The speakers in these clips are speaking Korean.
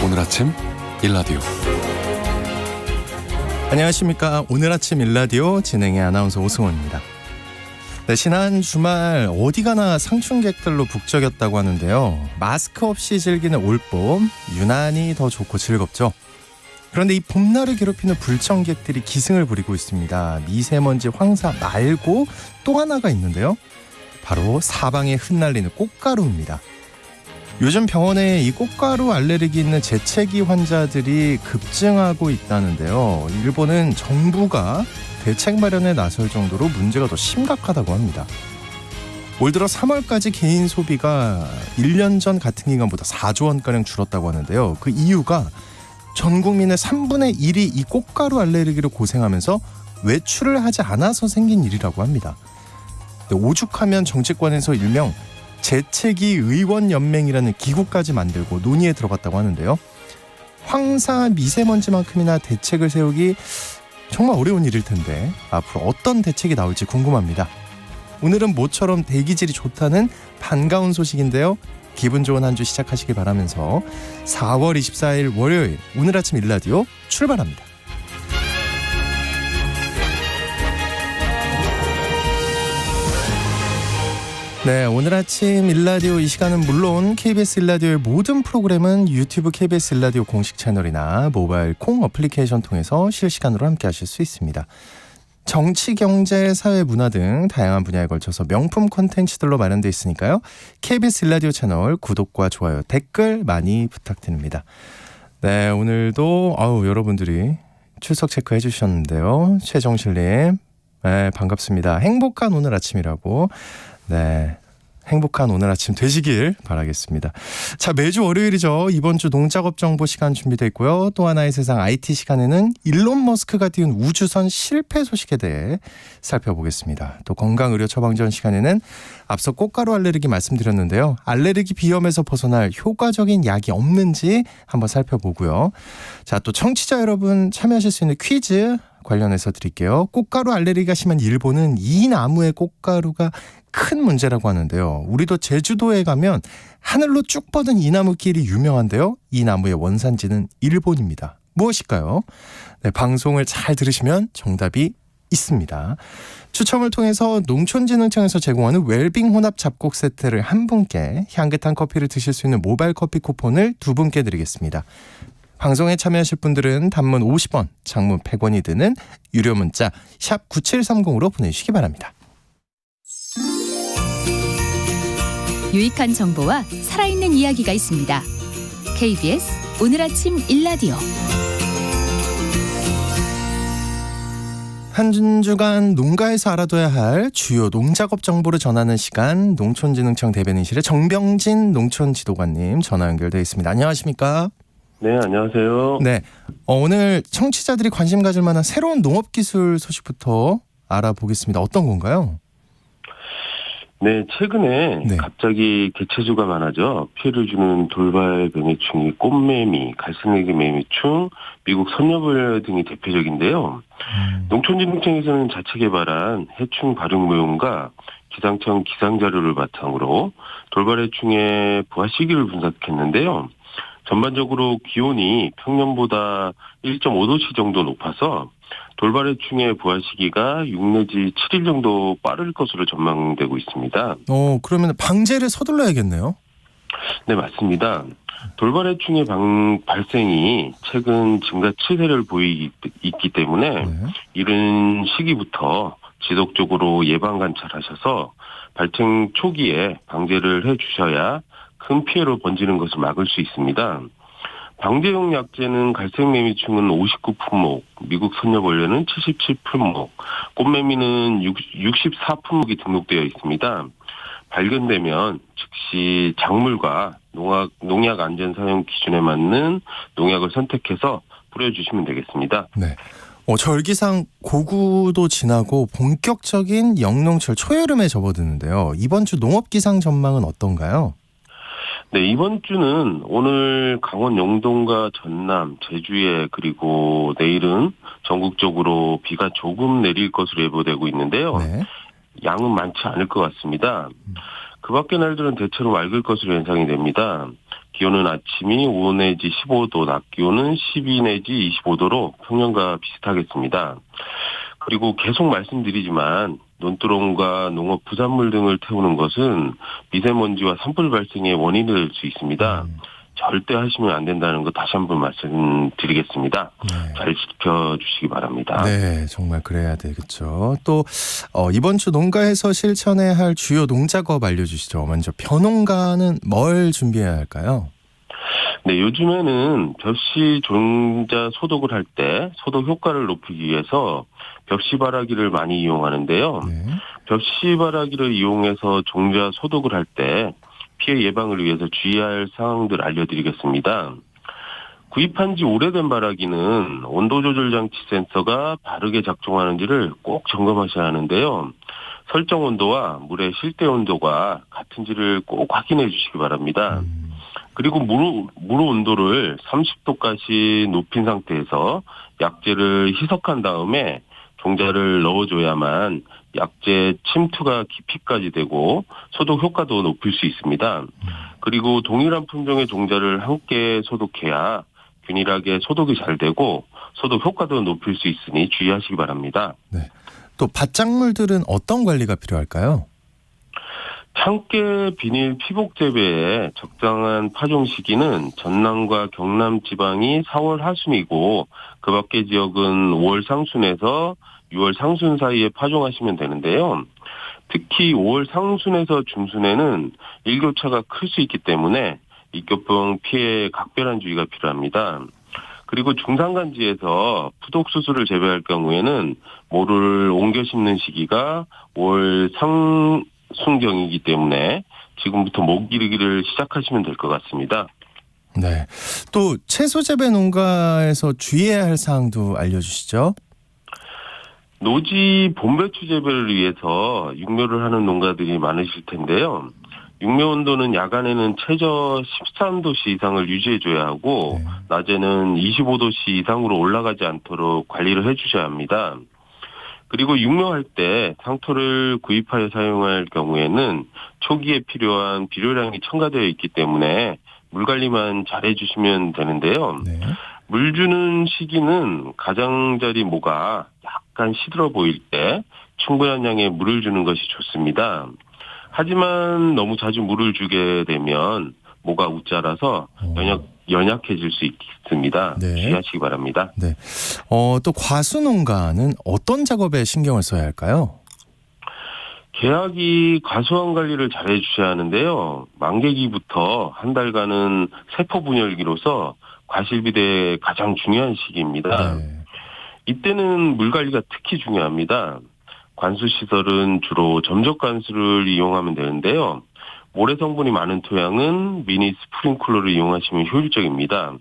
오늘 아침 일라디오. 안녕하십니까. 오늘 아침 일라디오 진행의 아나운서 오승원입니다. 네, 지난 주말 어디 가나 상춘객들로 북적였다고 하는데요. 마스크 없이 즐기는 올봄 유난히 더 좋고 즐겁죠. 그런데 이 봄날을 괴롭히는 불청객들이 기승을 부리고 있습니다. 미세먼지 황사 말고 또 하나가 있는데요. 바로 사방에 흩날리는 꽃가루입니다. 요즘 병원에 이 꽃가루 알레르기 있는 재채기 환자들이 급증하고 있다는데요. 일본은 정부가 대책 마련에 나설 정도로 문제가 더 심각하다고 합니다. 올 들어 3월까지 개인 소비가 1년 전 같은 기간보다 4조 원가량 줄었다고 하는데요. 그 이유가 전 국민의 3분의 1이 이 꽃가루 알레르기로 고생하면서 외출을 하지 않아서 생긴 일이라고 합니다. 오죽하면 정치권에서 일명 재채기 의원연맹이라는 기구까지 만들고 논의에 들어갔다고 하는데요. 황사 미세먼지만큼이나 대책을 세우기 정말 어려운 일일 텐데 앞으로 어떤 대책이 나올지 궁금합니다. 오늘은 모처럼 대기질이 좋다는 반가운 소식인데요. 기분 좋은 한 주 시작하시길 바라면서 4월 24일 월요일 오늘 아침 일라디오 출발합니다. 네, 오늘 아침 일라디오 이 시간은 물론 KBS 일라디오의 모든 프로그램은 유튜브 KBS 일라디오 공식 채널이나 모바일 콩 어플리케이션 통해서 실시간으로 함께 하실 수 있습니다. 정치, 경제, 사회, 문화 등 다양한 분야에 걸쳐서 명품 콘텐츠들로 마련되어 있으니까요. KBS 일라디오 채널 구독과 좋아요, 댓글 많이 부탁드립니다. 네, 오늘도 여러분들이 출석 체크해 주셨는데요. 최정실님, 네, 반갑습니다. 행복한 오늘 아침이라고. 네, 행복한 오늘 아침 되시길 바라겠습니다. 자, 매주 월요일이죠. 이번 주 농작업 정보 시간 준비되어 있고요. 또 하나의 세상 IT 시간에는 일론 머스크가 띄운 우주선 실패 소식에 대해 살펴보겠습니다. 또 건강의료 처방전 시간에는 앞서 꽃가루 알레르기 말씀드렸는데요. 알레르기 비염에서 벗어날 효과적인 약이 없는지 한번 살펴보고요. 자, 또 청취자 여러분 참여하실 수 있는 퀴즈 관련해서 드릴게요. 꽃가루 알레르기가 심한 일본은 이 나무의 꽃가루가 큰 문제라고 하는데요. 우리도 제주도에 가면 하늘로 쭉 뻗은 이 나무길이 유명한데요. 이 나무의 원산지는 일본입니다. 무엇일까요? 네, 방송을 잘 들으시면 정답이 있습니다. 추첨을 통해서 농촌진흥청에서 제공하는 웰빙 혼합 잡곡 세트를 한 분께, 향긋한 커피를 드실 수 있는 모바일 커피 쿠폰을 두 분께 드리겠습니다. 방송에 참여하실 분들은 단문 50원, 장문 100원이 드는 유료 문자 샵 9730으로 보내주시기 바랍니다. 유익한 정보와 살아있는 이야기가 있습니다. KBS 오늘 아침 일라디오. 한 주간 농가에서 알아둬야 할 주요 농작업 정보를 전하는 시간, 농촌진흥청 대변인실의 정병진 농촌지도관님 전화 연결되어 있습니다. 안녕하십니까? 네, 안녕하세요. 네, 오늘 청취자들이 관심 가질 만한 새로운 농업기술 소식부터 알아보겠습니다. 어떤 건가요? 네, 최근에 갑자기 개체수가 많아져 피해를 주는 돌발 병해충이 꽃매미, 갈색내기 매미충, 미국 선녀벌 등이 대표적인데요. 농촌진흥청에서는 자체 개발한 해충 발육 모형과 기상청 기상자료를 바탕으로 돌발해충의 부화 시기를 분석했는데요. 전반적으로 기온이 평년보다 1.5도씨 정도 높아서 돌발해충의 부화 시기가 6 내지 7일 정도 빠를 것으로 전망되고 있습니다. 그러면 방제를 서둘러야겠네요. 네, 맞습니다. 돌발해충의 발생이 최근 증가 추세를 있기 때문에 이른 시기부터 지속적으로 예방 관찰하셔서 발생 초기에 방제를 해주셔야 큰 피해로 번지는 것을 막을 수 있습니다. 방제용 약제는 갈색매미충은 59품목, 미국 선녀벌레는 77품목, 꽃매미는 64품목이 등록되어 있습니다. 발견되면 즉시 작물과 농약 안전 사용 기준에 맞는 농약을 선택해서 뿌려주시면 되겠습니다. 네. 절기상 고구도 지나고 본격적인 영농철 초여름에 접어드는데요. 이번 주 농업 기상 전망은 어떤가요? 네, 이번 주는 오늘 강원 영동과 전남, 제주에 그리고 내일은 전국적으로 비가 조금 내릴 것으로 예보되고 있는데요. 네. 양은 많지 않을 것 같습니다. 그 밖의 날들은 대체로 맑을 것으로 예상이 됩니다. 기온은 아침이 5 내지 15도, 낮 기온은 12 내지 25도로 평년과 비슷하겠습니다. 그리고 계속 말씀드리지만 논두렁과 농업 부산물 등을 태우는 것은 미세먼지와 산불 발생의 원인이 될 수 있습니다. 절대 하시면 안 된다는 거 다시 한번 말씀드리겠습니다. 네. 잘 지켜주시기 바랍니다. 네, 정말 그래야 되겠죠. 또 이번 주 농가에서 실천해야 할 주요 농작업 알려주시죠. 먼저 벼농가는 뭘 준비해야 할까요? 네, 요즘에는 벽시 종자 소독을 할 때 소독 효과를 높이기 위해서 벽시바라기를 많이 이용하는데요. 네. 벽시바라기를 이용해서 종자 소독을 할 때 피해 예방을 위해서 주의해야 할 사항들 알려드리겠습니다. 구입한 지 오래된 바라기는 온도 조절 장치 센서가 바르게 작동하는지를 꼭 점검하셔야 하는데요. 설정 온도와 물의 실대 온도가 같은지를 꼭 확인해 주시기 바랍니다. 그리고 물 온도를 30도까지 높인 상태에서 약재를 희석한 다음에 종자를 넣어줘야만 약재 침투가 깊이까지 되고 소독 효과도 높일 수 있습니다. 그리고 동일한 품종의 종자를 함께 소독해야 균일하게 소독이 잘 되고 소독 효과도 높일 수 있으니 주의하시기 바랍니다. 네. 또 밭작물들은 어떤 관리가 필요할까요? 참깨 비닐 피복 재배에 적당한 파종 시기는 전남과 경남 지방이 4월 하순이고 그 밖의 지역은 5월 상순에서 6월 상순 사이에 파종하시면 되는데요. 특히 5월 상순에서 중순에는 일교차가 클 수 있기 때문에 일교병 피해에 각별한 주의가 필요합니다. 그리고 중산간지에서 푸독 수수를 재배할 경우에는 모를 옮겨 심는 시기가 5월 상순경이기 때문에 지금부터 목 기르기를 시작하시면 될 것 같습니다. 네. 또 채소 재배 농가에서 주의해야 할 사항도 알려주시죠. 노지 봄배추 재배를 위해서 육묘를 하는 농가들이 많으실 텐데요. 육묘 온도는 야간에는 최저 13도씨 이상을 유지해줘야 하고 네. 낮에는 25도씨 이상으로 올라가지 않도록 관리를 해주셔야 합니다. 그리고 육묘할 때 상토를 구입하여 사용할 경우에는 초기에 필요한 비료량이 첨가되어 있기 때문에 물 관리만 잘 해주시면 되는데요. 네. 물 주는 시기는 가장자리 모가 약간 시들어 보일 때 충분한 양의 물을 주는 것이 좋습니다. 하지만 너무 자주 물을 주게 되면 모가 웃자라서 연약해질 수 있습니다. 네. 주의하시기 바랍니다. 네. 또 과수 농가는 어떤 작업에 신경을 써야 할까요? 개학이 과수원 관리를 잘 해주셔야 하는데요. 만개기부터 한 달간은 세포 분열기로서 과실비대의 가장 중요한 시기입니다. 네. 이때는 물 관리가 특히 중요합니다. 관수 시설은 주로 점적 관수를 이용하면 되는데요. 모래 성분이 많은 토양은 미니 스프링클러를 이용하시면 효율적입니다.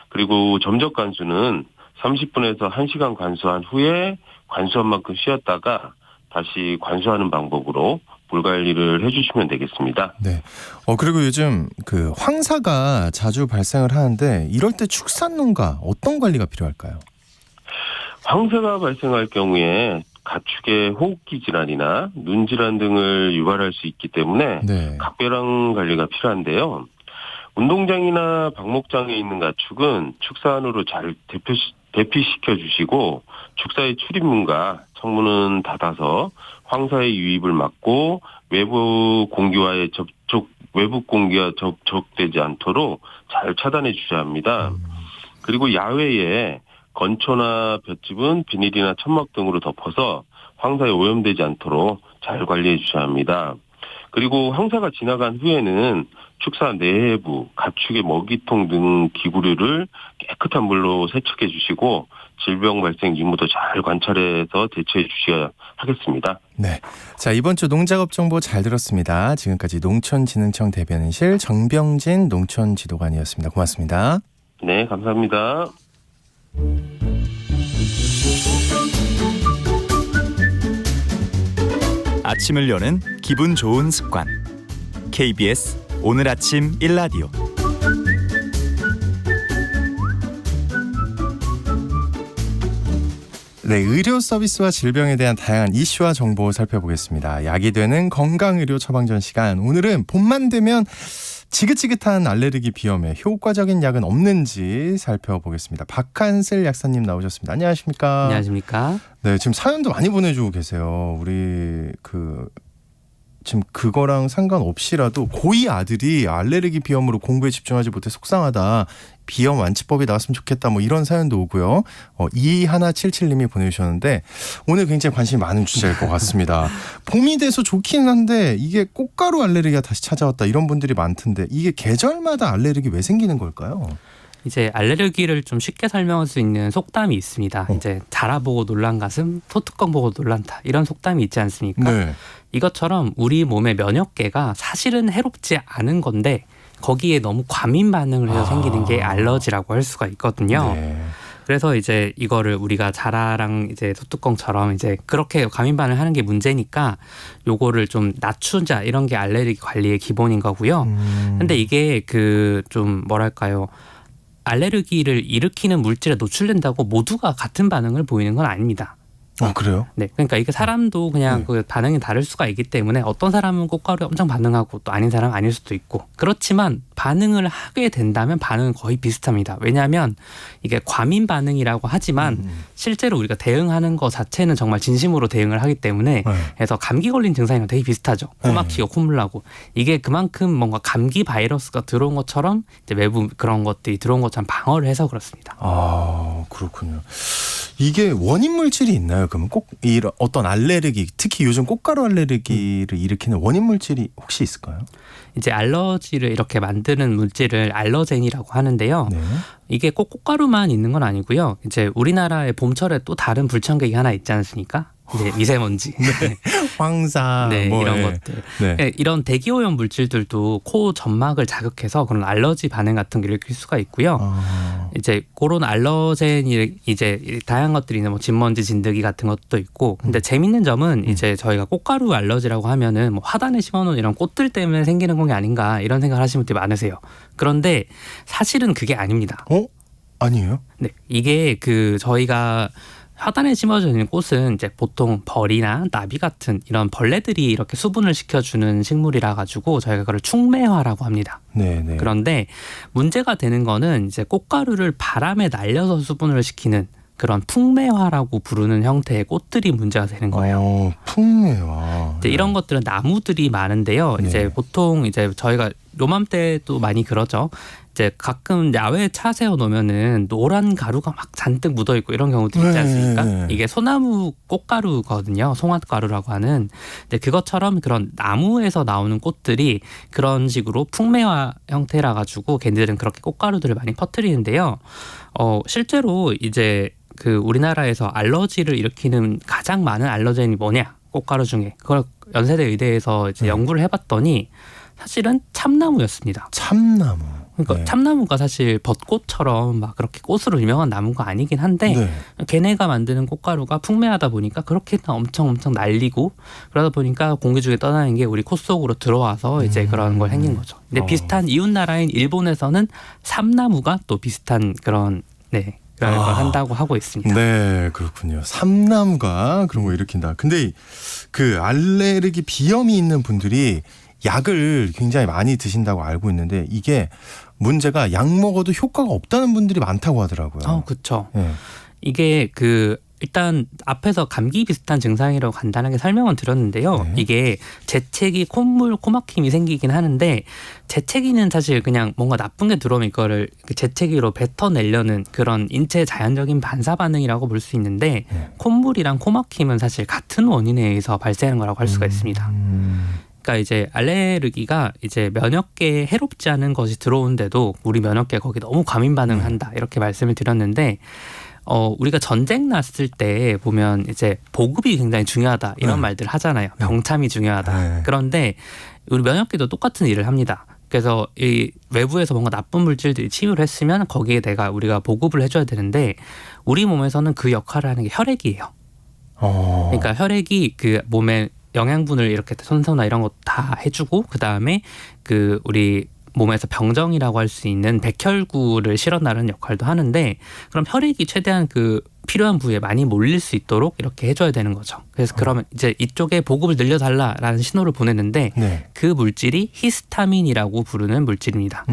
그리고 점적 관수는 30분에서 1시간 관수한 후에 관수한 만큼 쉬었다가 다시 관수하는 방법으로 물 관리를 해주시면 되겠습니다. 네. 그리고 요즘 그 황사가 자주 발생을 하는데 이럴 때 축산 농가 어떤 관리가 필요할까요? 황사가 발생할 경우에 가축의 호흡기 질환이나 눈 질환 등을 유발할 수 있기 때문에 네. 각별한 관리가 필요한데요. 운동장이나 방목장에 있는 가축은 축사안으로 잘 대피시켜 주시고 축사의 출입문과 창문은 닫아서 황사의 유입을 막고 외부 공기와 접촉되지 않도록 잘 차단해 주셔야 합니다. 그리고 야외에 건초나 볏짚은 비닐이나 천막 등으로 덮어서 황사에 오염되지 않도록 잘 관리해 주셔야 합니다. 그리고 황사가 지나간 후에는 축사 내부, 가축의 먹이통 등 기구류를 깨끗한 물로 세척해 주시고 질병 발생 유무도 잘 관찰해서 대처해 주셔야 하겠습니다. 네. 자, 이번 주 농작업 정보 잘 들었습니다. 지금까지 농촌진흥청 대변인실 정병진 농촌지도관이었습니다. 고맙습니다. 네, 감사합니다. 아침을 여는 기분 좋은 습관. KBS 오늘 아침 일라디오. 네, 의료 서비스와 질병에 대한 다양한 이슈와 정보 살펴보겠습니다. 약이 되는 건강의료 처방전 시간. 오늘은 봄만 되면 지긋지긋한 알레르기 비염에 효과적인 약은 없는지 살펴보겠습니다. 박한슬 약사님 나오셨습니다. 안녕하십니까? 안녕하십니까? 네, 지금 사연도 많이 보내주고 계세요. 우리 지금 그거랑 상관없이라도 고2 아들이 알레르기 비염으로 공부에 집중하지 못해 속상하다. 비염 완치법이 나왔으면 좋겠다. 뭐 이런 사연도 오고요. 2177님이 보내주셨는데 오늘 굉장히 관심이 많은 주제일 것 같습니다. 봄이 돼서 좋긴 한데 이게 꽃가루 알레르기가 다시 찾아왔다. 이런 분들이 많던데 이게 계절마다 알레르기 왜 생기는 걸까요? 이제 알레르기를 좀 쉽게 설명할 수 있는 속담이 있습니다. 이제 자라보고 놀란 가슴, 소뚜껑 보고 놀란다. 이런 속담이 있지 않습니까? 네. 이것처럼 우리 몸의 면역계가 사실은 해롭지 않은 건데 거기에 너무 과민 반응을 해서 생기는 게 알러지라고 할 수가 있거든요. 네. 그래서 이제 이거를 우리가 자라랑 이제 소뚜껑처럼 이제 그렇게 과민 반응을 하는 게 문제니까 요거를 좀 낮추자 이런 게 알레르기 관리의 기본인 거고요. 근데 이게 좀 뭐랄까요? 알레르기를 일으키는 물질에 노출된다고 모두가 같은 반응을 보이는 건 아닙니다. 그래요? 네, 그러니까 이게 사람도 그냥 네. 그 반응이 다를 수가 있기 때문에 어떤 사람은 꽃가루에 엄청 반응하고 또 아닌 사람은 아닐 수도 있고 그렇지만 반응을 하게 된다면 반응은 거의 비슷합니다. 왜냐하면 이게 과민 반응이라고 하지만 실제로 우리가 대응하는 것 자체는 정말 진심으로 대응을 하기 때문에 그래서 감기 걸린 증상이랑 되게 비슷하죠. 코 막히고 콧물 나고 이게 그만큼 뭔가 감기 바이러스가 들어온 것처럼 이제 외부 그런 것들이 들어온 것처럼 방어를 해서 그렇습니다. 그렇군요. 이게 원인 물질이 있나요? 그러면 꼭 이런 어떤 알레르기, 특히 요즘 꽃가루 알레르기를 일으키는 원인 물질이 혹시 있을까요? 이제 알러지를 이렇게 만드는 물질을 알러젠이라고 하는데요. 네. 이게 꼭 꽃가루만 있는 건 아니고요. 이제 우리나라의 봄철에 또 다른 불청객이 하나 있지 않습니까? 이제 미세먼지, 황사, 네, 이런 예. 것들, 네. 네, 이런 대기오염 물질들도 코 점막을 자극해서 그런 알러지 반응 같은 걸 일으킬 수가 있고요. 이제 그런 알러젠이 이제 다양한 것들이 있는 뭐 진먼지, 진드기 같은 것도 있고, 근데 재밌는 점은 이제 저희가 꽃가루 알러지라고 하면은 뭐 화단에 심어놓은 이런 꽃들 때문에 생기는 건 게 아닌가 이런 생각을 하시는 분들이 많으세요. 그런데 사실은 그게 아닙니다. 아니에요? 네, 이게 저희가 화단에 심어져 있는 꽃은 이제 보통 벌이나 나비 같은 이런 벌레들이 이렇게 수분을 시켜주는 식물이라 가지고 저희가 그걸 충매화라고 합니다. 네. 그런데 문제가 되는 거는 이제 꽃가루를 바람에 날려서 수분을 시키는 그런 풍매화라고 부르는 형태의 꽃들이 문제가 되는 거예요. 풍매화. 이제 이런 것들은 나무들이 많은데요. 네. 이제 보통 이제 저희가 요맘때도 많이 그러죠. 이제 가끔 야외에 차 세워 놓으면은 노란 가루가 막 잔뜩 묻어 있고 이런 경우도 있지 않습니까? 네. 이게 소나무 꽃가루거든요. 송화가루라고 하는. 근데 그것처럼 그런 나무에서 나오는 꽃들이 그런 식으로 풍매화 형태라 가지고 걔네들은 그렇게 꽃가루들을 많이 퍼뜨리는데요. 실제로 이제 우리나라에서 알러지를 일으키는 가장 많은 알러젠이 뭐냐? 꽃가루 중에 그걸 연세대 의대에서 이제 연구를 해봤더니 사실은 참나무였습니다. 참나무. 그러니까 네. 참나무가 사실 벚꽃처럼 막 그렇게 꽃으로 유명한 나무가 아니긴 한데 네. 걔네가 만드는 꽃가루가 풍매하다 보니까 그렇게 엄청 날리고 그러다 보니까 공기 중에 떠나는 게 우리 코 속으로 들어와서 이제 그런 걸 생긴 거죠. 근데 비슷한 이웃 나라인 일본에서는 삼나무가 또 비슷한 그런 그런 걸 한다고 하고 있습니다. 네, 그렇군요. 삼나무가 그런 거 일으킨다. 근데 알레르기 비염이 있는 분들이 약을 굉장히 많이 드신다고 알고 있는데 이게 문제가 약 먹어도 효과가 없다는 분들이 많다고 하더라고요. 그렇죠. 네. 이게 일단 앞에서 감기 비슷한 증상이라고 간단하게 설명은 드렸는데요. 네. 이게 재채기, 콧물, 코막힘이 생기긴 하는데 재채기는 사실 그냥 뭔가 나쁜 게 들어오면 이거를 재채기로 뱉어내려는 그런 인체 자연적인 반사 반응이라고 볼 수 있는데 콧물이랑 코막힘은 사실 같은 원인에 의해서 발생하는 거라고 할 수가 있습니다. 그러니까 이제 알레르기가 이제 면역계에 해롭지 않은 것이 들어오는데도 우리 면역계가 거기 너무 과민 반응을 한다 이렇게 말씀을 드렸는데 우리가 전쟁 났을 때 보면 이제 보급이 굉장히 중요하다 이런 말들 하잖아요. 병참이 중요하다. 그런데 우리 면역계도 똑같은 일을 합니다. 그래서 이 외부에서 뭔가 나쁜 물질들이 침입을 했으면 거기에 우리가 보급을 해줘야 되는데 우리 몸에서는 그 역할을 하는 게 혈액이에요. 그러니까 혈액이 몸에 영양분을 이렇게 손소나 이런 거 다 해주고 그 다음에 그 우리 몸에서 병정이라고 할 수 있는 백혈구를 실어나르는 역할도 하는데 그럼 혈액이 최대한 그 필요한 부위에 많이 몰릴 수 있도록 이렇게 해줘야 되는 거죠. 그래서 그러면 이제 이쪽에 보급을 늘려달라라는 신호를 보내는데 네. 그 물질이 히스타민이라고 부르는 물질입니다.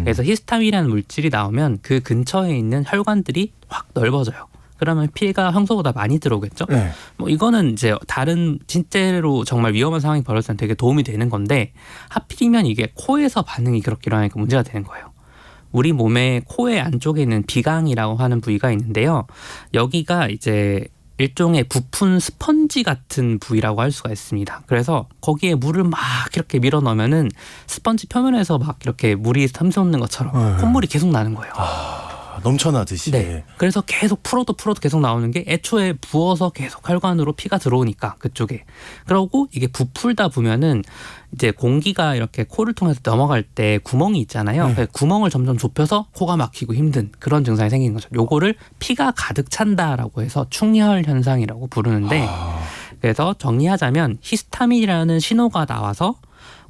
그래서 히스타민이라는 물질이 나오면 그 근처에 있는 혈관들이 확 넓어져요. 그러면 피해가 평소보다 많이 들어오겠죠. 네. 뭐 이거는 이제 다른 진짜로 정말 위험한 상황이 벌어질 때 되게 도움이 되는 건데 하필이면 이게 코에서 반응이 그렇게 일어나니까 문제가 되는 거예요. 우리 몸의 코의 안쪽에 있는 비강이라고 하는 부위가 있는데요. 여기가 이제 일종의 부푼 스펀지 같은 부위라고 할 수가 있습니다. 그래서 거기에 물을 막 이렇게 밀어 넣으면은 스펀지 표면에서 막 이렇게 물이 샘솟는 것처럼 콧물이 계속 나는 거예요. 넘쳐나듯이. 네. 그래서 계속 풀어도 계속 나오는 게 애초에 부어서 계속 혈관으로 피가 들어오니까 그쪽에. 그러고 이게 부풀다 보면은 이제 공기가 이렇게 코를 통해서 넘어갈 때 구멍이 있잖아요. 네. 구멍을 점점 좁혀서 코가 막히고 힘든 그런 증상이 생기는 거죠. 요거를 피가 가득 찬다라고 해서 충혈 현상이라고 부르는데 그래서 정리하자면 히스타민이라는 신호가 나와서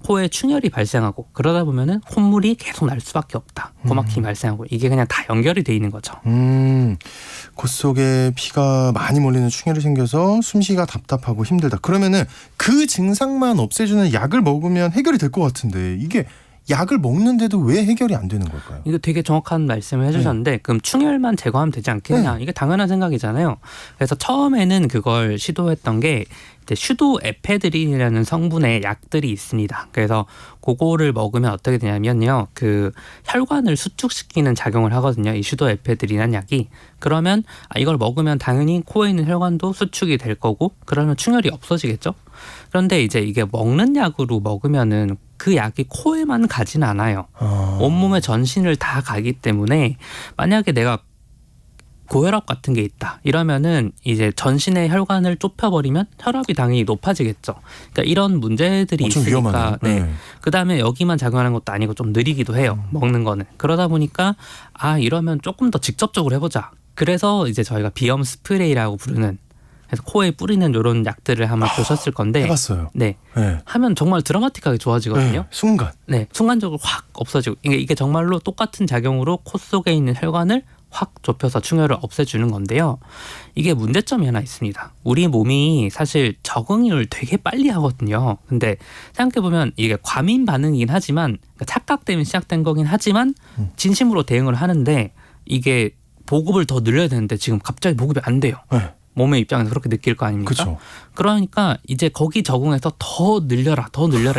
코에 충혈이 발생하고 그러다 보면은 콧물이 계속 날 수밖에 없다. 코막힘이 발생하고 이게 그냥 다 연결이 돼 있는 거죠. 콧 속에 피가 많이 몰리는 충혈이 생겨서 숨쉬기가 답답하고 힘들다. 그러면은 그 증상만 없애주는 약을 먹으면 해결이 될 것 같은데 이게 약을 먹는데도 왜 해결이 안 되는 걸까요? 이거 되게 정확한 말씀을 해주셨는데 그럼 충혈만 제거하면 되지 않겠냐? 이게 당연한 생각이잖아요. 그래서 처음에는 그걸 시도했던 게 이제 슈도에페드린이라는 성분의 약들이 있습니다. 그래서 그거를 먹으면 어떻게 되냐면요, 그 혈관을 수축시키는 작용을 하거든요. 이 슈도에페드린이라는 약이. 그러면 이걸 먹으면 당연히 코에 있는 혈관도 수축이 될 거고, 그러면 충혈이 없어지겠죠. 그런데 이제 이게 먹는 약으로 먹으면은 그 약이 코에만 가진 않아요. 온몸의 전신을 다 가기 때문에 만약에 내가 고혈압 같은 게 있다 이러면은 이제 전신의 혈관을 좁혀버리면 혈압이 당연히 높아지겠죠. 그러니까 이런 문제들이 좀 있으니까 위험하네요. 네. 그다음에 여기만 작용하는 것도 아니고 좀 느리기도 해요. 먹는 거는. 그러다 보니까 이러면 조금 더 직접적으로 해보자. 그래서 이제 저희가 비염 스프레이라고 부르는, 그래서 코에 뿌리는 이런 약들을 한번 보셨을 건데 해봤어요. 네. 네. 하면 정말 드라마틱하게 좋아지거든요. 네. 순간. 네, 순간적으로 확 없어지고 이게 정말로 똑같은 작용으로 코 속에 있는 혈관을 확 좁혀서 충혈을 없애주는 건데요. 이게 문제점이 하나 있습니다. 우리 몸이 사실 적응을 되게 빨리 하거든요. 근데 생각해보면 이게 과민 반응이긴 하지만, 그러니까 착각 때문에 시작된 거긴 하지만 진심으로 대응을 하는데 이게 보급을 더 늘려야 되는데 지금 갑자기 보급이 안 돼요. 네. 몸의 입장에서 그렇게 느낄 거 아닙니까? 그렇죠. 그러니까 이제 거기 적응해서 더 늘려라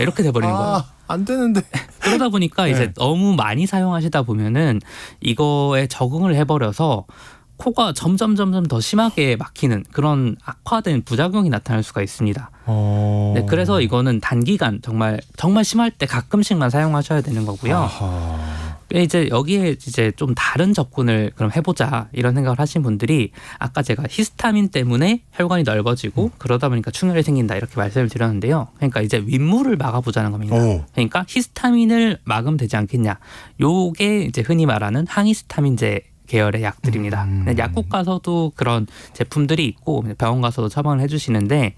이렇게 돼버리는 거예요. 안 되는데. 그러다 보니까 이제 너무 많이 사용하시다 보면은 이거에 적응을 해버려서 코가 점점 더 심하게 막히는 그런 악화된 부작용이 나타날 수가 있습니다. 네, 그래서 이거는 단기간 정말 심할 때 가끔씩만 사용하셔야 되는 거고요. 아하. 이제 여기에 이제 좀 다른 접근을 그럼 해보자 이런 생각을 하신 분들이 아까 제가 히스타민 때문에 혈관이 넓어지고 그러다 보니까 충혈이 생긴다 이렇게 말씀을 드렸는데요. 그러니까 이제 윗물을 막아보자는 겁니다. 그러니까 히스타민을 막으면 되지 않겠냐. 요게 이제 흔히 말하는 항히스타민제 계열의 약들입니다. 약국 가서도 그런 제품들이 있고 병원 가서도 처방을 해주시는데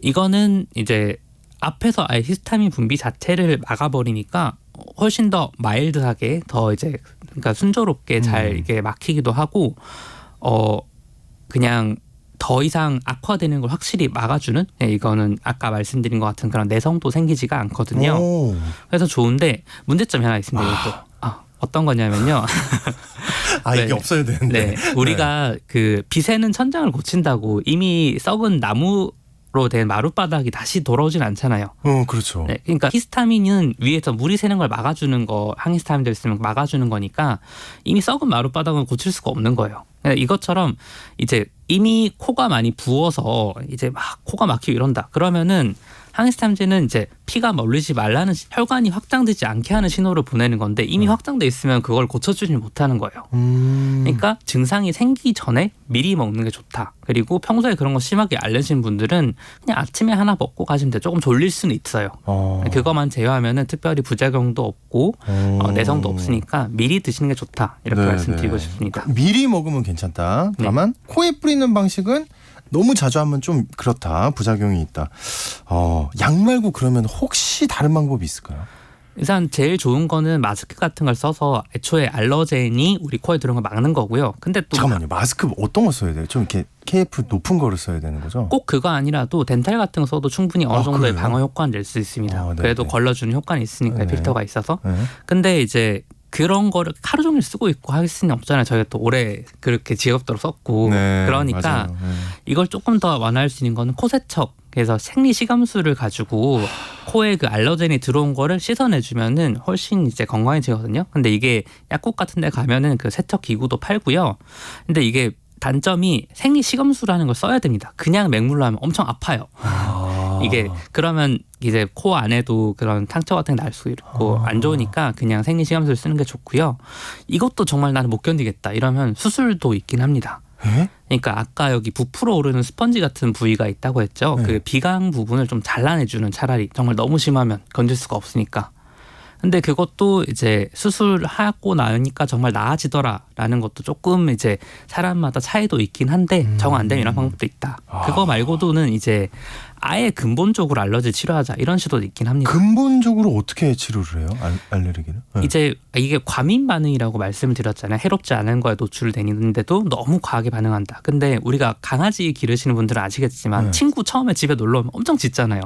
이거는 이제 앞에서 아예 히스타민 분비 자체를 막아버리니까 훨씬 더 마일드하게 더 이제 그러니까 순조롭게 잘 이게 막히기도 하고 그냥 더 이상 악화되는 걸 확실히 막아주는 이거는 아까 말씀드린 것 같은 그런 내성도 생기지가 않거든요. 그래서 좋은데 문제점이 하나 있습니다. 이것도. 어떤 거냐면요. 이게 네. 없어야 되는데. 네, 우리가 그 비새는 천장을 고친다고 이미 썩은 나무로 된 마룻바닥이 다시 돌아오진 않잖아요. 그렇죠. 네, 그러니까 히스타민은 위에서 물이 새는 걸 막아주는 거, 항히스타민들 쓰면 막아주는 거니까 이미 썩은 마룻바닥은 고칠 수가 없는 거예요. 이것처럼 이제 이미 코가 많이 부어서 이제 막 코가 막히고 이런다. 그러면은 항히스타민제는 이제 피가 몰리지 말라는 혈관이 확장되지 않게 하는 신호를 보내는 건데 이미 확장돼 있으면 그걸 고쳐주지 못하는 거예요. 그러니까 증상이 생기기 전에 미리 먹는 게 좋다. 그리고 평소에 그런 거 심하게 알려진 분들은 그냥 아침에 하나 먹고 가시면 돼. 조금 졸릴 수는 있어요. 그거만 제외하면은 특별히 부작용도 없고 내성도 없으니까 미리 드시는 게 좋다. 이렇게 말씀드리고 싶습니다. 그러니까 미리 먹으면 괜찮다. 다만 코에 뿌리는 방식은 너무 자주 하면 좀 그렇다. 부작용이 있다. 약 말고 그러면 혹시 다른 방법이 있을까요? 일단 제일 좋은 거는 마스크 같은 걸 써서 애초에 알러젠이 우리 코에 들어온 걸 막는 거고요. 근데 또 잠깐만요. 마스크 어떤 거 써야 돼요? 좀 이렇게 KF 높은 거를 써야 되는 거죠? 꼭 그거 아니라도 덴탈 같은 거 써도 충분히 어느 정도의 그래요? 방어 효과는 낼 수 있습니다. 네, 그래도 네. 걸러주는 효과는 있으니까 네. 필터가 있어서. 네. 근데 이제 그런 거를 하루 종일 쓰고 있고 할 수는 없잖아요. 저희가 또 오래 그렇게 지겹도록 썼고. 네, 그러니까 맞아요. 네. 이걸 조금 더 완화할 수 있는 거는 코 세척. 그래서 생리 시감수를 가지고 코에 그 알러젠이 들어온 거를 씻어내주면은 훨씬 이제 건강해지거든요. 근데 이게 약국 같은 데 가면은 그 세척 기구도 팔고요. 근데 이게 단점이 생리 시감수라는 걸 써야 됩니다. 그냥 맹물로 하면 엄청 아파요. 이게 그러면 이제 코 안에도 그런 상처 같은 게 날 수 있고 안 좋으니까 그냥 생리 시감수를 쓰는 게 좋고요. 이것도 정말 나는 못 견디겠다 이러면 수술도 있긴 합니다. 에? 그러니까 아까 여기 부풀어 오르는 스펀지 같은 부위가 있다고 했죠. 네. 그 비강 부분을 좀 잘라내주는, 차라리 정말 너무 심하면 건질 수가 없으니까. 근데 그것도 이제 수술하고 나니까 정말 나아지더라라는 것도 조금 이제 사람마다 차이도 있긴 한데 정 안 되면 이런 방법도 있다. 그거 말고도는 이제 아예 근본적으로 알러지 치료하자 이런 시도도 있긴 합니다. 근본적으로 어떻게 치료를 해요? 알레르기는? 네. 이제 이게 과민 반응이라고 말씀을 드렸잖아요. 해롭지 않은 거에 노출되는데도 너무 과하게 반응한다. 근데 우리가 강아지 기르시는 분들은 아시겠지만 네. 친구 처음에 집에 놀러 오면 엄청 짖잖아요.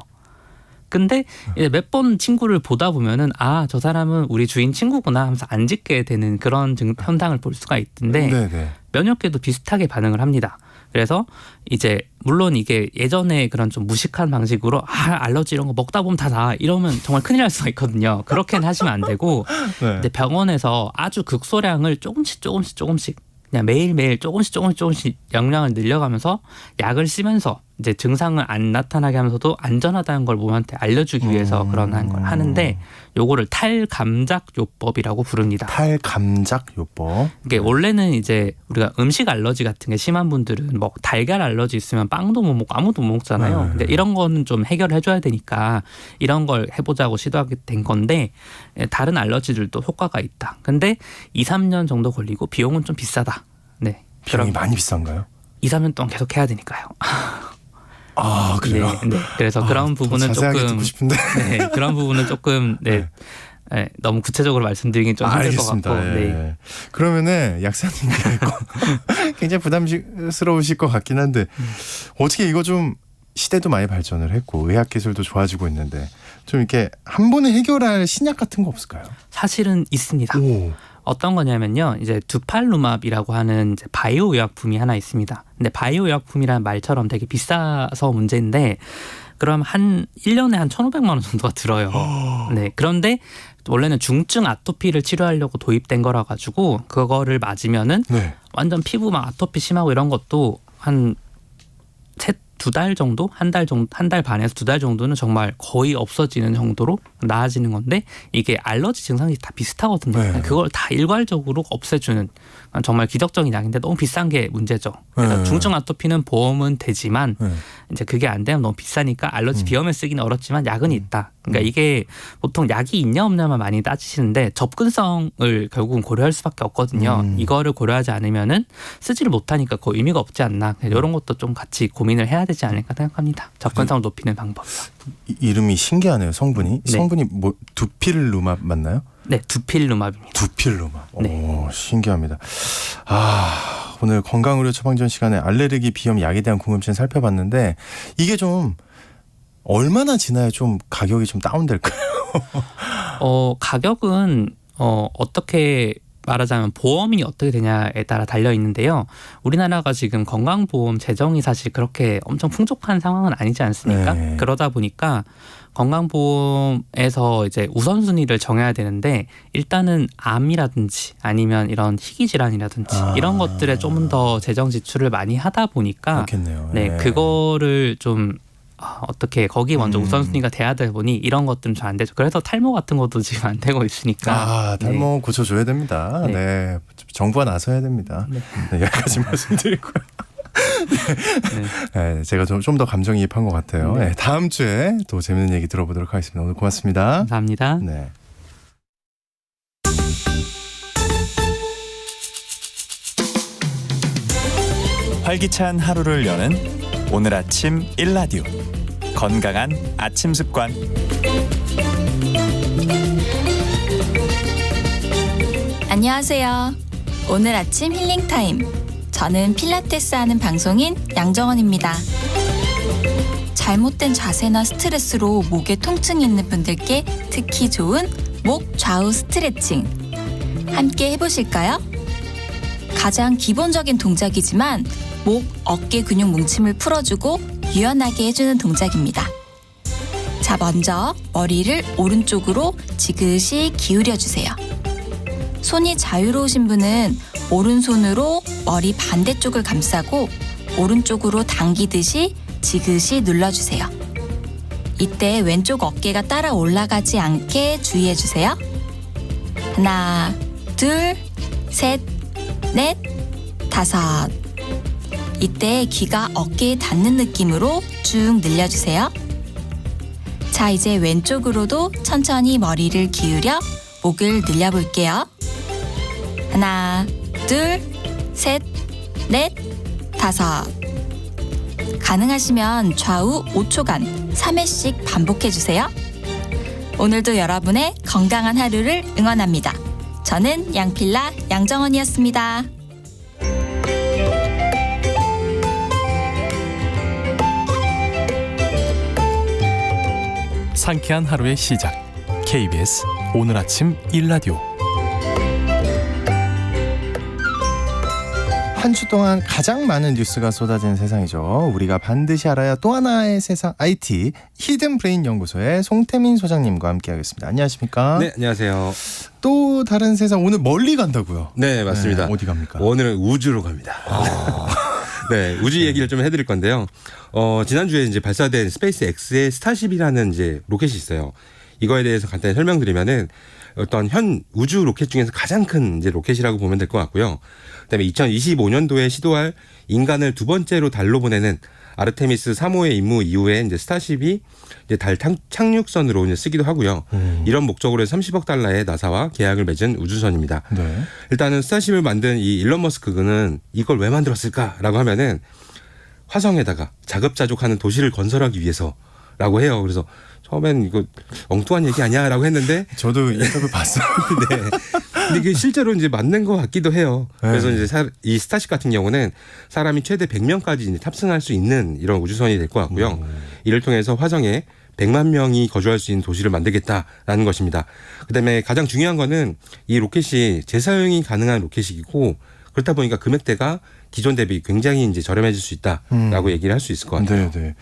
근데 이제 몇 번 친구를 보다 보면은 아, 저 사람은 우리 주인 친구구나 하면서 안 짖게 되는 그런 현상을 볼 수가 있던데 네네. 면역계도 비슷하게 반응을 합니다. 그래서 이제 물론 이게 예전에 그런 좀 무식한 방식으로 알러지 이런 거 먹다 보면 다 나아 이러면 정말 큰일 날 수가 있거든요. 그렇게는 하시면 안 되고 네. 근데 병원에서 아주 극소량을 조금씩 그냥 매일매일 조금씩 영양을 늘려가면서 약을 쓰면서 이제 증상을 안 나타나게 하면서도 안전하다는 걸 몸한테 알려주기 위해서 그런 걸 하는데 요거를 탈감작요법이라고 부릅니다. 탈감작요법. 이게 원래는 이제 우리가 음식 알러지 같은 게 심한 분들은 뭐 달걀 알러지 있으면 빵도 못 먹고 아무도 못 먹잖아요. 네. 근데 이런 거는 좀 해결해 줘야 되니까 이런 걸 해보자고 시도하게 된 건데 다른 알러지들도 효과가 있다. 근데 2, 3년 정도 걸리고 비용은 좀 비싸다. 네. 비용이 그럼 많이 비싼가요? 2, 3년 동안 계속 해야 되니까요. 아 그래요? 네. 그래서 그런 부분은 더 자세하게 조금 듣고 싶은데. 네, 그런 부분은 조금 네. 너무 구체적으로 말씀드리긴 좀 힘들 것 알겠습니다. 같고. 예. 네. 그러면은 약사님께 굉장히 부담스러우실 것 같긴 한데 어떻게 이거 좀 시대도 많이 발전을 했고 의학 기술도 좋아지고 있는데 좀 이렇게 한 번에 해결할 신약 같은 거 없을까요? 사실은 있습니다. 오. 어떤 거냐면요. 이제 두팔루맙이라고 하는 이제 바이오 의약품이 하나 있습니다. 근데 바이오 의약품이라는 말처럼 되게 비싸서 문제인데 그럼 한 1년에 한 1,500만 원 정도가 들어요. 네. 그런데 원래는 중증 아토피를 치료하려고 도입된 거라 가지고 그거를 맞으면은 네. 완전 피부 막 아토피 심하고 이런 것도 한 2달 정도? 한 달 반에서 2달 정도는 정말 거의 없어지는 정도로 나아지는 건데 이게 알러지 증상이 다 비슷하거든요. 네. 그걸 다 일괄적으로 없애주는 정말 기적적인 약인데 너무 비싼 게 문제죠. 그래서 네. 중증 아토피는 보험은 되지만 네. 이제 그게 안 되면 너무 비싸니까 알러지 비염에 쓰기는 어렵지만 약은 있다. 그러니까 이게 보통 약이 있냐 없냐만 많이 따지시는데 접근성을 결국은 고려할 수밖에 없거든요. 이거를 고려하지 않으면은 쓰지를 못하니까 거의 의미가 없지 않나. 이런 것도 좀 같이 고민을 해야 되지 않을까 생각합니다. 접근성을 높이는 방법. 이름이 신기하네요. 성분이. 네. 성분이 뭐 두필루맙 맞나요? 네, 두필루맙입니다. 두필루맙. 네. 오, 신기합니다. 아, 오늘 건강의료 처방전 시간에 알레르기 비염 약에 대한 궁금증 살펴봤는데 이게 좀 얼마나 지나야 좀 가격이 좀 다운될까요? 가격은 어떻게 말하자면 보험이 어떻게 되냐에 따라 달려 있는데요. 우리나라가 지금 건강보험 재정이 사실 그렇게 엄청 풍족한 상황은 아니지 않습니까? 네. 그러다 보니까 건강보험에서 이제 우선순위를 정해야 되는데 일단은 암이라든지 아니면 이런 희귀 질환이라든지 이런 것들에 좀 더 재정 지출을 많이 하다 보니까 그렇겠네요. 네, 네. 그거를 좀 어떻게 거기 먼저 우선순위가 돼야 되다 보니 이런 것들은 잘 안 되죠. 그래서 탈모 같은 것도 지금 안 되고 있으니까. 아, 탈모 고쳐줘야 됩니다. 네. 네. 정부가 나서야 됩니다. 네. 네, 여기까지 말씀드리고요. 네, 제가 좀 더 감정이입한 것 같아요. 네. 네, 다음 주에 또 재밌는 얘기 들어보도록 하겠습니다. 오늘 고맙습니다. 감사합니다. 네. 활기찬 하루를 여는 오늘 아침 일라디오 건강한 아침 습관. 안녕하세요. 오늘 아침 힐링타임. 저는 필라테스 하는 방송인 양정원입니다. 잘못된 자세나 스트레스로 목에 통증이 있는 분들께 특히 좋은 목 좌우 스트레칭. 함께 해보실까요? 가장 기본적인 동작이지만 목, 어깨 근육 뭉침을 풀어주고 유연하게 해주는 동작입니다. 자, 먼저 머리를 오른쪽으로 지그시 기울여주세요. 손이 자유로우신 분은 오른손으로 머리 반대쪽을 감싸고 오른쪽으로 당기듯이 지그시 눌러주세요. 이때 왼쪽 어깨가 따라 올라가지 않게 주의해주세요. 하나, 둘, 셋, 넷, 다섯. 이때 귀가 어깨에 닿는 느낌으로 쭉 늘려주세요. 자, 이제 왼쪽으로도 천천히 머리를 기울여 목을 늘려볼게요. 하나, 둘, 셋, 넷, 다섯. 가능하시면 좌우 5초간 3회씩 반복해주세요. 오늘도 여러분의 건강한 하루를 응원합니다. 저는 양필라 양정원이었습니다. 상쾌한 하루의 시작. KBS 오늘 아침 일라디오. 한 주 동안 가장 많은 뉴스가 쏟아지는 세상이죠. 우리가 반드시 알아야 또 하나의 세상 IT 히든 브레인 연구소의 송태민 소장님과 함께하겠습니다. 안녕하십니까? 네, 안녕하세요. 또 다른 세상 오늘 멀리 간다고요? 네, 맞습니다. 네, 어디 갑니까? 오늘은 우주로 갑니다. 네, 우주 얘기를 좀 해드릴 건데요. 지난주에 이제 발사된 스페이스 X의 스타쉽이라는 이제 로켓이 있어요. 이거에 대해서 간단히 설명드리면은 어떤 현 우주 로켓 중에서 가장 큰 이제 로켓이라고 보면 될 것 같고요. 그다음에 2025년도에 시도할 인간을 두 번째로 달로 보내는 아르테미스 3호의 임무 이후에 이제 스타쉽이 이제 달 착륙선으로 이제 쓰기도 하고요. 이런 목적으로 30억 달러의 나사와 계약을 맺은 우주선입니다. 네. 일단은 스타쉽을 만든 이 일론 머스크는 이걸 왜 만들었을까라고 하면은 화성에다가 자급자족하는 도시를 건설하기 위해서라고 해요. 그래서 처음엔 이거 엉뚱한 얘기 아니야라고 했는데 저도 인터뷰 봤어요. 네. 근데 이게 실제로 이제 맞는 것 같기도 해요. 그래서 네. 이제 이 스타쉽 같은 경우는 사람이 최대 100명까지 이제 탑승할 수 있는 이런 우주선이 될 것 같고요. 이를 통해서 화성에 100만 명이 거주할 수 있는 도시를 만들겠다라는 것입니다. 그다음에 가장 중요한 거는 이 로켓이 재사용이 가능한 로켓이고 그렇다 보니까 금액대가 기존 대비 굉장히 이제 저렴해질 수 있다라고 얘기를 할 수 있을 것 같아요. 네.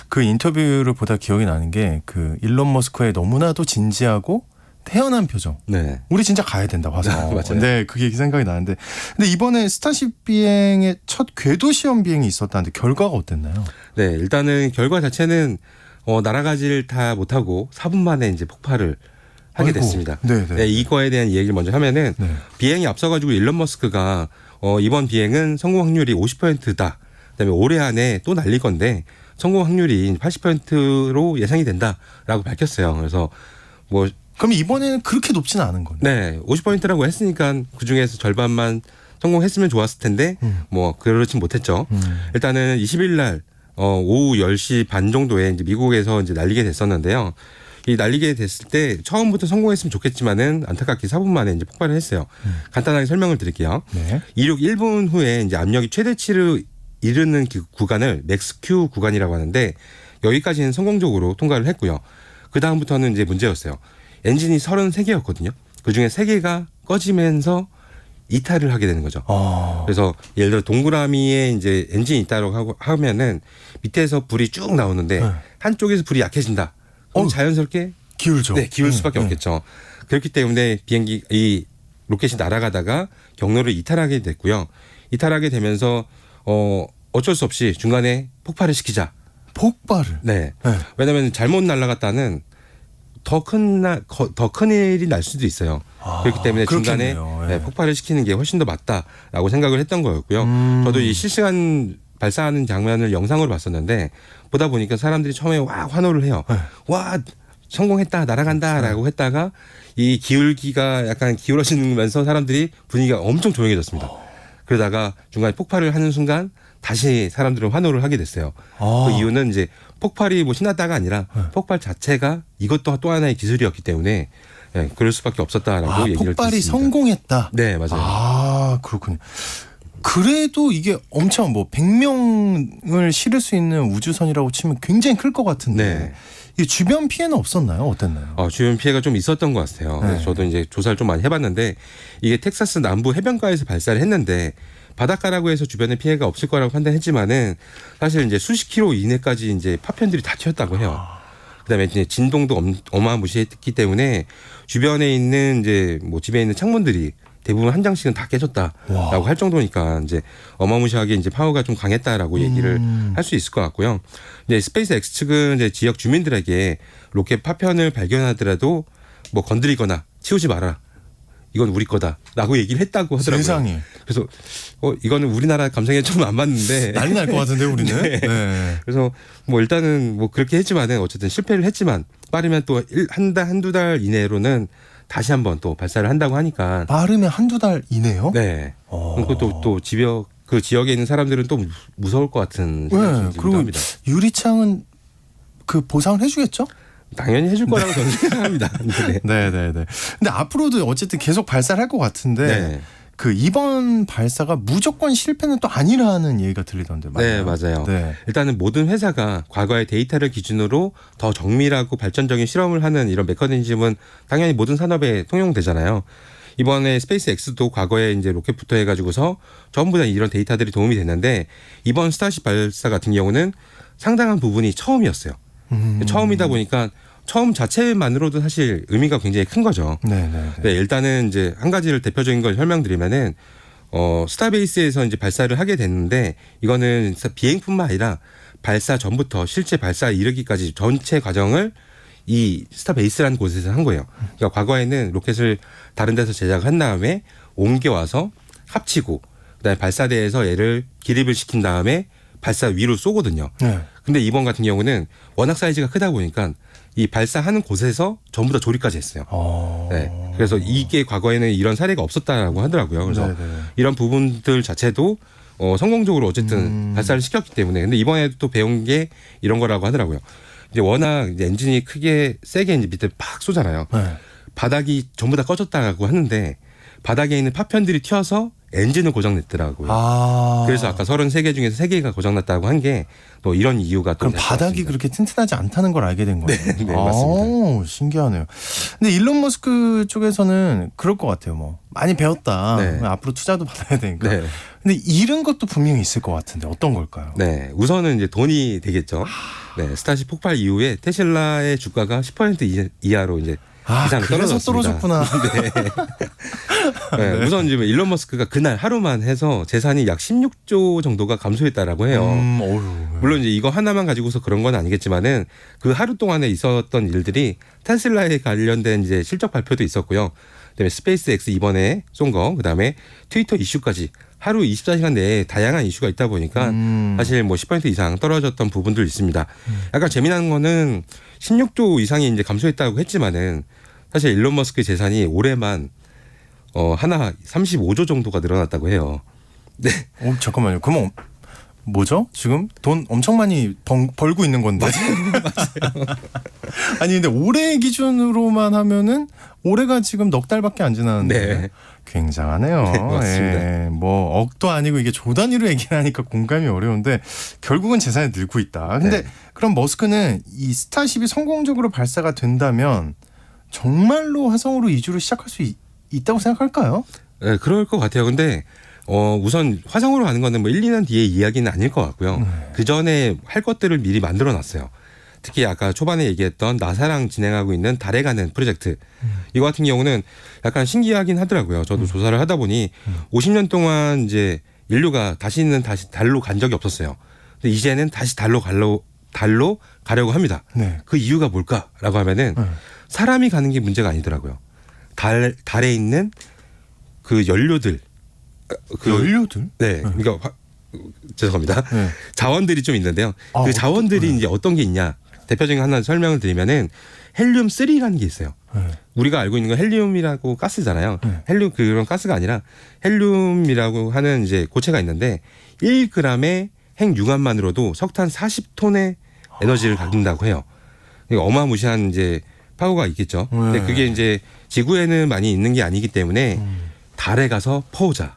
그 인터뷰를 보다 기억이 나는 게 그 일론 머스크의 너무나도 진지하고 태연한 표정. 네. 우리 진짜 가야 된다 화성. 맞아요. 네, 그게 생각이 나는데, 근데 이번에 스타쉽 비행의 첫 궤도 시험 비행이 있었다는데 결과가 어땠나요? 네, 일단은 결과 자체는 날아가지를 다 못하고 4분 만에 이제 폭발을 하게 아이고. 됐습니다. 네네. 네, 이거에 대한 얘기를 먼저 하면은 네. 비행이 앞서가지고 일론 머스크가 이번 비행은 성공 확률이 50%다. 그다음에 올해 안에 또 날릴 건데 성공 확률이 80%로 예상이 된다라고 밝혔어요. 그래서 뭐 그럼 이번에는 그렇게 높지는 않은 거네. 네, 50%라고 했으니까 그 중에서 절반만 성공했으면 좋았을 텐데 뭐 그렇진 못했죠. 일단은 20일 날 오후 10시 반 정도에 이제 미국에서 이제 날리게 됐었는데요. 이 날리게 됐을 때 처음부터 성공했으면 좋겠지만은 안타깝게 4분 만에 이제 폭발을 했어요. 간단하게 설명을 드릴게요. 네. 이륙 1분 후에 이제 압력이 최대치를 이르는 맥스 Q 구간이라고 하는데 여기까지는 성공적으로 통과를 했고요. 그 다음부터는 이제 문제였어요. 엔진이 33개였거든요. 그 중에 3개가 꺼지면서 이탈을 하게 되는 거죠. 그래서 예를 들어 동그라미에 이제 엔진이 있다고 하면은 밑에서 불이 쭉 나오는데 네. 한쪽에서 불이 약해진다. 그럼 자연스럽게 기울죠. 네, 기울 수밖에 없겠죠. 그렇기 때문에 이 로켓이 날아가다가 경로를 이탈하게 됐고요. 이탈하게 되면서 어쩔 수 없이 중간에 폭발을 시키자. 폭발을. 네. 네. 왜냐하면 잘못 날아갔다는 더 큰 일이 날 수도 있어요. 그렇기 때문에 중간에 그렇겠네요. 네, 폭발을 시키는 게 훨씬 더 맞다라고 생각을 했던 거였고요. 저도 이 실시간 발사하는 장면을 영상으로 봤었는데 보다 보니까 사람들이 처음에 와 환호를 해요. 네. 와 성공했다 날아간다라고 했다가 이 기울기가 약간 기울어지면서 사람들이 분위기가 엄청 조용해졌습니다. 그러다가 중간에 폭발을 하는 순간 다시 사람들은 환호를 하게 됐어요. 아. 그 이유는 이제 폭발이 뭐 신났다가 아니라 폭발 자체가 이것도 또 하나의 기술이었기 때문에 예, 그럴 수밖에 없었다라고 얘기를 폭발이 듣습니다. 성공했다. 네, 맞아요. 아, 그렇군요. 그래도 이게 엄청 뭐 100명을 실을 수 있는 우주선이라고 치면 굉장히 클 것 같은데 네. 이게 주변 피해는 없었나요? 어땠나요? 주변 피해가 좀 있었던 것 같아요. 네. 그래서 저도 이제 조사를 좀 많이 해봤는데 이게 텍사스 남부 해변가에서 발사를 했는데 바닷가라고 해서 주변에 피해가 없을 거라고 판단했지만은 사실 이제 수십 킬로 이내까지 이제 파편들이 다 튀었다고 해요. 그다음에 이제 진동도 어마무시했기 때문에 주변에 있는 이제 뭐 집에 있는 창문들이 대부분 한 장씩은 다 깨졌다라고 할 정도니까 이제 어마무시하게 이제 파워가 좀 강했다라고 얘기를 할 수 있을 것 같고요. 이제 스페이스X 측은 이제 지역 주민들에게 로켓 파편을 발견하더라도 뭐 건드리거나 치우지 마라. 이건 우리 거다라고 얘기를 했다고 하더라고요. 세상에. 그래서 이거는 우리나라 감성에 좀 안 맞는데 난리 날 것 같은데 우리는. 네. 네. 그래서 뭐 일단은 뭐 그렇게 했지만은 어쨌든 실패를 했지만 빠르면 또 한두 달 이내로는 다시 한번 또 발사를 한다고 하니까 빠르면 한두 달 이내요? 네. 그것도 또 그 지역에 있는 사람들은 또 무서울 것 같은 생각이 네. 들기도 그리고 합니다. 유리창은 그 보상을 해주겠죠? 당연히 해줄 거라고 저는 생각합니다. 네. 네네네. 근데 앞으로도 어쨌든 계속 발사를 할 것 같은데 네. 그 이번 발사가 무조건 실패는 또 아니라는 얘기가 들리던데 네, 맞나요? 맞아요. 네. 일단은 모든 회사가 과거의 데이터를 기준으로 더 정밀하고 발전적인 실험을 하는 이런 메커니즘은 당연히 모든 산업에 통용되잖아요. 이번에 스페이스X도 과거에 이제 로켓부터 해가지고서 전부 다 이런 데이터들이 도움이 됐는데 이번 스타쉽 발사 같은 경우는 상당한 부분이 처음이었어요. 처음이다 보니까 처음 자체만으로도 사실 의미가 굉장히 큰 거죠. 네네. 네, 일단은 이제 한 가지를 대표적인 걸 설명드리면은 스타베이스에서 이제 발사를 하게 됐는데 이거는 비행뿐만 아니라 발사 전부터 실제 발사 이르기까지 전체 과정을 이 스타베이스라는 곳에서 한 거예요. 그러니까 과거에는 로켓을 다른 데서 제작한 다음에 옮겨와서 합치고 그다음에 발사대에서 얘를 기립을 시킨 다음에 발사 위로 쏘거든요. 네. 근데 이번 같은 경우는 워낙 사이즈가 크다 보니까 이 발사하는 곳에서 전부 다 조립까지 했어요. 네. 그래서 이게 과거에는 이런 사례가 없었다라고 하더라고요. 그래서 네네. 이런 부분들 자체도 성공적으로 어쨌든 발사를 시켰기 때문에 근데 이번에 또 배운 게 이런 거라고 하더라고요. 이제 워낙 이제 엔진이 크게 세게 이제 밑에 팍 쏘잖아요. 네. 바닥이 전부 다 꺼졌다고 하는데 바닥에 있는 파편들이 튀어서 엔진을 고장냈더라고요. 그래서 아까 33개 중에서 3개가 고장났다고 한 게 또 이런 이유가 또 그럼 바닥이 그렇게 튼튼하지 않다는 걸 알게 된 거예요. 네, 맞습니다. 신기하네요. 근데 일론 머스크 쪽에서는 그럴 것 같아요. 뭐 많이 배웠다. 네. 앞으로 투자도 받아야 되니까. 네. 근데 잃은 것도 분명히 있을 것 같은데 어떤 걸까요? 네, 우선은 이제 돈이 되겠죠. 네, 스타쉽 폭발 이후에 테슬라의 주가가 10% 이하로 이제 이상 그래서 떨어졌습니다. 떨어졌구나. 네, 우선 이제 일론 머스크가 그날 하루만 해서 재산이 약 16조 정도가 감소했다라고 해요. 물론 이제 이거 하나만 가지고서 그런 건 아니겠지만은 그 하루 동안에 있었던 일들이 테슬라에 관련된 이제 실적 발표도 있었고요. 그다음에 스페이스X 이번에 쏜 거, 그다음에 트위터 이슈까지 하루 24시간 내에 다양한 이슈가 있다 보니까 사실 뭐 10% 이상 떨어졌던 부분도 있습니다. 약간 재미난 거는 16조 이상이 이제 감소했다고 했지만은 사실 일론 머스크의 재산이 올해만 하나 35조 정도가 늘어났다고 해요. 네. 잠깐만요. 그럼 뭐죠? 지금 돈 엄청 많이 벌고 있는 건데. 맞아요. 아니 근데 올해 기준으로만 하면은 올해가 지금 넉 달밖에 안 지났는데 네. 굉장하네요. 네, 맞습니다. 예, 뭐 억도 아니고 이게 조 단위로 얘기를 하니까 공감이 어려운데 결국은 재산이 늘고 있다. 근데 네. 그럼 머스크는 이 스타쉽이 성공적으로 발사가 된다면 정말로 화성으로 이주를 시작할 수 있다고 생각할까요? 네, 그럴 것 같아요. 근데 우선 화성으로 가는 거는 뭐 1, 2년 뒤의 이야기는 아닐 것 같고요. 그 전에 할 것들을 미리 만들어 놨어요. 특히 아까 초반에 얘기했던 나사랑 진행하고 있는 달에 가는 프로젝트. 이거 같은 경우는 약간 신기하긴 하더라고요. 저도 조사를 하다 보니 50년 동안 이제 인류가 다시 달로 간 적이 없었어요. 근데 이제는 다시 달로 가려고 합니다. 네. 그 이유가 뭘까라고 하면은 사람이 가는 게 문제가 아니더라고요. 달에 있는 그 연료들. 연료들? 네. 그러니까 죄송합니다. 네. 자원들이 좀 있는데요. 아, 그 자원들이 이제 어떤 게 있냐. 대표적인 하나 설명을 드리면은 헬륨 3라는 게 있어요. 우리가 알고 있는 건 헬륨이라고 가스잖아요. 헬륨 그런 가스가 아니라 헬륨이라고 하는 이제 고체가 있는데 1g에 핵융합만으로도 석탄 40톤의 에너지를 갖는다고 해요. 이거 어마무시한 이제 파워가 있겠죠. 근데 그게 이제 지구에는 많이 있는 게 아니기 때문에 달에 가서 퍼오자.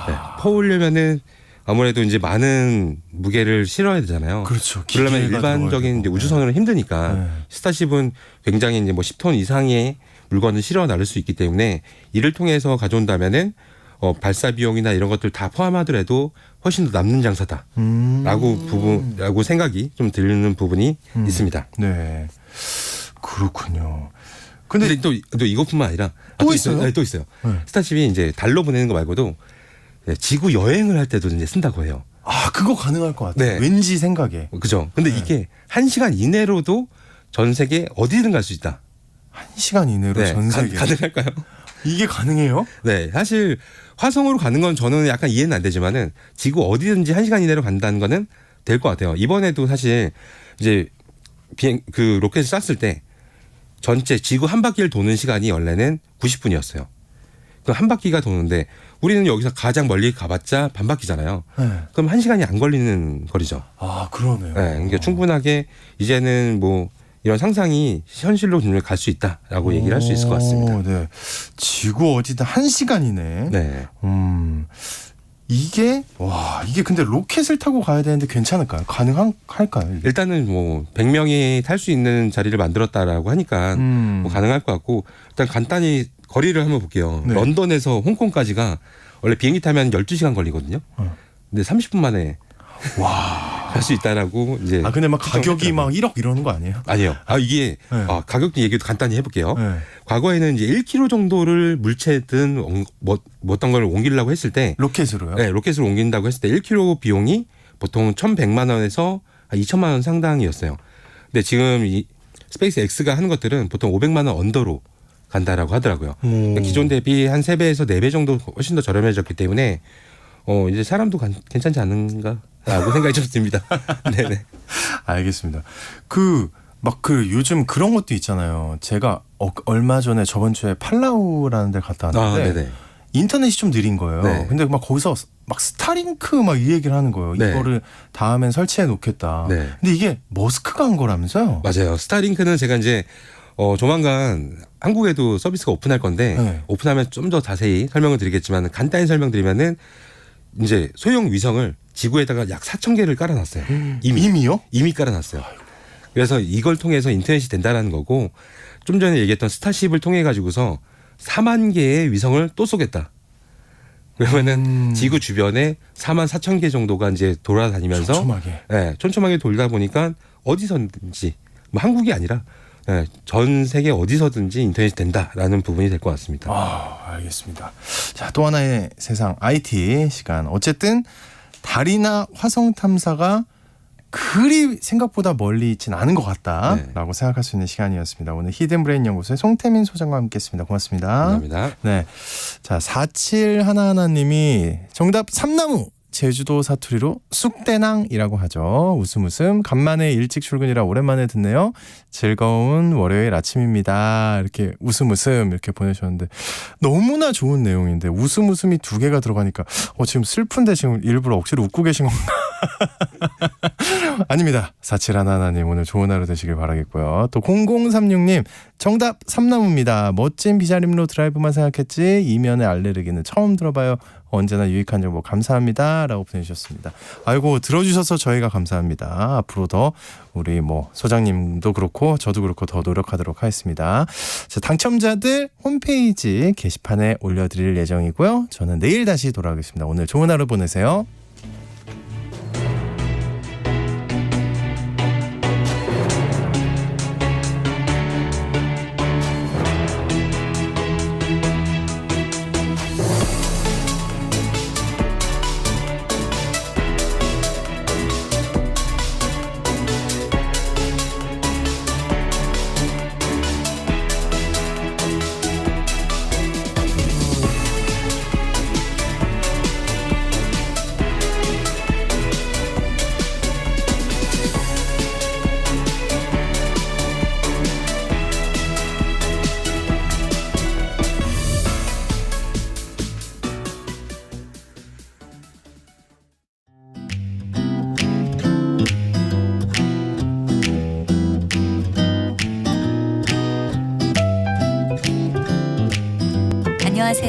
네, 퍼오려면은 아무래도 이제 많은 무게를 실어야 되잖아요. 그렇죠. 그러려면 기계가 일반적인 이제 우주선으로는 힘드니까 네. 스타쉽은 굉장히 이제 뭐 10톤 이상의 물건을 실어 나를 수 있기 때문에 이를 통해서 가져온다면은 발사 비용이나 이런 것들 다 포함하더라도 훨씬 더 남는 장사다라고 생각이 좀 들리는 부분이 있습니다. 네. 그렇군요. 근데 또 이것뿐만 아니라 또 있어요? 네, 또 있어요. 네. 스타쉽이 이제 달로 보내는 거 말고도 지구 여행을 할 때도 이제 쓴다고 해요. 아, 그거 가능할 것 같아요. 네. 왠지 생각에. 그죠? 근데 이게 1시간 이내로도 전 세계 어디든 갈 수 있다. 1시간 이내로 네, 전 세계. 가능할까요? 이게 가능해요? 네, 사실 화성으로 가는 건 저는 약간 이해는 안 되지만은 지구 어디든지 1시간 이내로 간다는 거는 될 것 같아요. 이번에도 사실 이제 그 로켓을 쐈을 때 전체 지구 한 바퀴를 도는 시간이 원래는 90분이었어요. 그 한 바퀴가 도는데 우리는 여기서 가장 멀리 가봤자 반 바퀴잖아요. 네. 그럼 1시간이 안 걸리는 거리죠. 아, 그러네요. 네, 그러니까 충분하게 이제는 뭐 이런 상상이 현실로 갈 수 있다라고 얘기를 할 수 있을 것 같습니다. 네. 지구 어디든 1시간이네. 네. 이게 근데 로켓을 타고 가야 되는데 괜찮을까요? 가능할까요? 이게? 일단은 뭐 100명이 탈 수 있는 자리를 만들었다라고 하니까 뭐 가능할 것 같고 일단 간단히 거리를 한번 볼게요. 네. 런던에서 홍콩까지가 원래 비행기 타면 12시간 걸리거든요. 근데 30분 만에 갈 수 있다라고 이제 근데 막 가격이 막 1억 이러는 거 아니에요? 아니에요. 이게 네. 가격 얘기도 간단히 해볼게요. 네. 과거에는 이제 1km 정도를 물체든 어떤 걸 옮기려고 했을 때 로켓으로요? 네, 로켓을 옮긴다고 했을 때 1km 비용이 보통 1,100만 원에서 2천만 원 상당이었어요. 근데 지금 이 스페이스 X가 하는 것들은 보통 500만 원 언더로 간다라고 하더라고요. 그러니까 기존 대비 한 3배에서 4배 정도 훨씬 더 저렴해졌기 때문에 이제 사람도 괜찮지 않은가라고 생각이 좀 듭니다. 네네. 알겠습니다. 요즘 그런 것도 있잖아요. 제가 얼마 전에 저번 주에 팔라우라는 데 갔다 왔는데 네네. 인터넷이 좀 느린 거예요. 네. 근데 막 거기서 막 스타링크 막 이 얘기를 하는 거예요. 네. 이거를 다음엔 설치해 놓겠다. 네. 근데 이게 머스크가 한 거라면서요? 맞아요. 스타링크는 제가 이제 조만간 한국에도 서비스가 오픈할 건데 네. 오픈하면 좀 더 자세히 설명을 드리겠지만 간단히 설명드리면은 이제 소형 위성을 지구에다가 약 4,000개를 깔아놨어요. 이미요? 이미 깔아놨어요. 그래서 이걸 통해서 인터넷이 된다라는 거고 좀 전에 얘기했던 스타쉽을 통해 가지고서 4만 개의 위성을 또 쏘겠다. 그러면은 지구 주변에 4만 4천 개 정도가 이제 돌아다니면서 촘촘하게. 네, 촘촘하게 돌다 보니까 어디서든지 뭐 한국이 아니라 네, 전 세계 어디서든지 인터넷이 된다라는 부분이 될 것 같습니다. 알겠습니다. 자, 또 하나의 세상 IT 시간. 어쨌든 달이나 화성 탐사가 그리 생각보다 멀리 있진 않은 것 같다라고 생각할 수 있는 시간이었습니다. 오늘 히든브레인 연구소의 송태민 소장과 함께했습니다. 고맙습니다. 감사합니다. 네, 자 4711님이 정답 삼나무. 제주도 사투리로 쑥대낭이라고 하죠. 웃음 간만에 일찍 출근이라 오랜만에 듣네요. 즐거운 월요일 아침입니다. 이렇게 웃음 이렇게 보내셨는데 너무나 좋은 내용인데 웃음이 2개가 들어가니까 지금 슬픈데 지금 일부러 억지로 웃고 계신 건가? 아닙니다. 4711님 오늘 좋은 하루 되시길 바라겠고요. 또 0036님 정답 삼나무입니다. 멋진 비자림로 드라이브만 생각했지 이면의 알레르기는 처음 들어봐요. 언제나 유익한 정보 감사합니다 라고 보내주셨습니다. 아이고 들어주셔서 저희가 감사합니다. 앞으로 더 우리 소장님도 그렇고 저도 그렇고 더 노력하도록 하겠습니다. 자, 당첨자들 홈페이지 게시판에 올려드릴 예정이고요. 저는 내일 다시 돌아오겠습니다. 오늘 좋은 하루 보내세요.